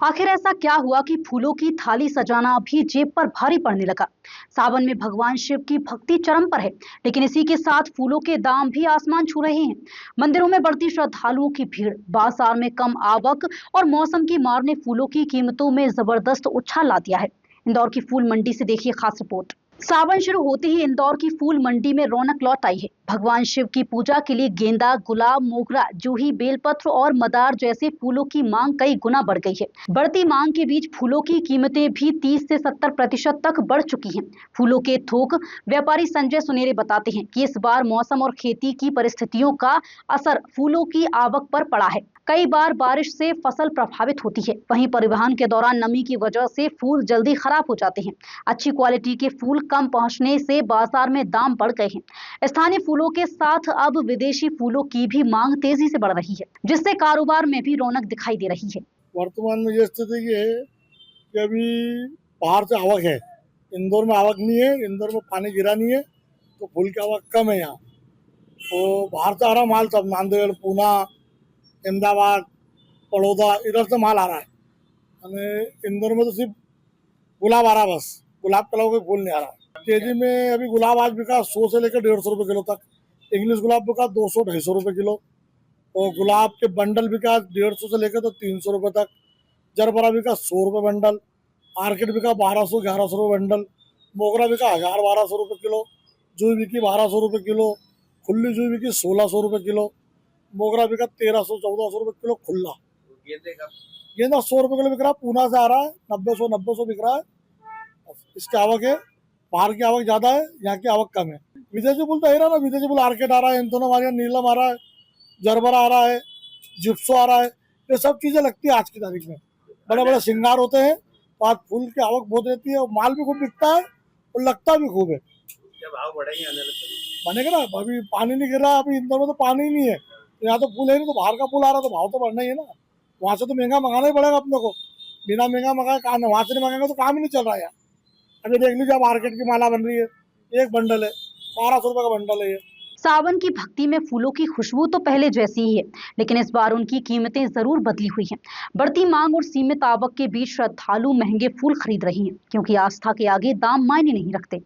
आखिर ऐसा क्या हुआ कि फूलों की थाली सजाना भी जेब पर भारी पड़ने लगा। सावन में भगवान शिव की भक्ति चरम पर है, लेकिन इसी के साथ फूलों के दाम भी आसमान छू रहे हैं। मंदिरों में बढ़ती श्रद्धालुओं की भीड़, बाजार में कम आवक और मौसम की मार ने फूलों की कीमतों में जबरदस्त उछाल ला दिया है। इंदौर की फूल मंडी से देखिए खास रिपोर्ट। सावन शुरू होते ही इंदौर की फूल मंडी में रौनक लौट आई है। भगवान शिव की पूजा के लिए गेंदा, गुलाब, मोगरा, जूही, बेलपत्र और मदार जैसे फूलों की मांग कई गुना बढ़ गई है। बढ़ती मांग के बीच फूलों की कीमतें भी 30 से 70% तक बढ़ चुकी हैं। फूलों के थोक व्यापारी संजय सुनेरे बताते हैं कि इस बार मौसम और खेती की परिस्थितियों का असर फूलों की आवक पर पड़ा है। कई बार बारिश से फसल प्रभावित होती है, वहीं परिवहन के दौरान नमी की वजह से फूल जल्दी खराब हो जाते हैं। अच्छी क्वालिटी के फूल कम पहुंचने से बाजार में दाम बढ़ गए हैं। स्थानीय फूलों के साथ अब विदेशी फूलों की भी मांग तेजी से बढ़ रही है, जिससे कारोबार में भी रौनक दिखाई दे रही है। वर्तमान में ये स्थिति ये है कि अभी बाहर से आवक है, इंदौर में आवक नहीं है, इंदौर में पानी गिरा नहीं है, तो फूल की आवक कम है यहाँ। तो बाहर से आ रहा माल सब, नांदेड़, पूना, अहमदाबाद, बड़ौदा, इधर से माल आ रहा है। इंदौर में तो सिर्फ गुलाब आ रहा है, बस गुलाब के अलावा कोई फूल नहीं आ रहा। केजी में अभी गुलाब आज बिका 100 से लेकर 150 रुपये किलो तक। इंग्लिश गुलाब बिका 200-250 रुपये किलो, और गुलाब के बंडल बिका 150 से लेकर तो 300 रुपये तक। जरबरा बिका 100 रुपये बंडल, आर्किड बिका 1200-1100 रुपये बंडल, मोगरा बिका 1000-1200 रुपये किलो, जूही बिकी 1200 रुपये किलो, खुली जूही बिकी 1600 रुपये किलो, मोगरा बिका 1300-1400 रुपये किलो खुला। गेंदा 100 रुपये किलो बिक रहा है, पूना से आ रहा है, 900 बिक रहा है। इसकी आवक है, बाहर की आवक ज्यादा है, यहाँ की आवक कम है। विदेशी फूल तो है ना, विदेशी फूल आर्किड आ रहा है, एंथोनम आ रहा है, नीलम आ रहा है, जरबरा आ रहा है, जिप्सो आ रहा है। ये सब चीजें लगती है आज की तारीख में, बड़े बड़े श्रृंगार होते हैं, तो आज फूल की आवक बहुत रहती है और माल भी खूब बिकता है और लगता भी खूब है। क्या भाव बढ़ेंगे आने वाले बनेगा ना, अभी पानी नहीं गिर रहा, अभी इंदौर में तो पानी ही नहीं है, यहाँ तो फूल है नहीं, तो बाहर का फूल आ रहा है, तो भाव तो बढ़ना ही है ना। वहाँ से तो महंगा मंगाना ही पड़ेगा अपने को, बिना महंगा मंगाए काम, वहाँ से नहीं मंगाएंगे तो काम ही नहीं चल रहा है यार। अभी देख लीजिए, मार्केट की माला बन रही है, एक बंडल है 1200 रुपये का बंडल है ये। सावन की भक्ति में फूलों की खुशबू तो पहले जैसी ही है, लेकिन इस बार उनकी कीमतें जरूर बदली हुई हैं। बढ़ती मांग और सीमित आवक के बीच श्रद्धालु महंगे फूल खरीद रही हैं, क्योंकि आस्था के आगे दाम मायने नहीं रखते।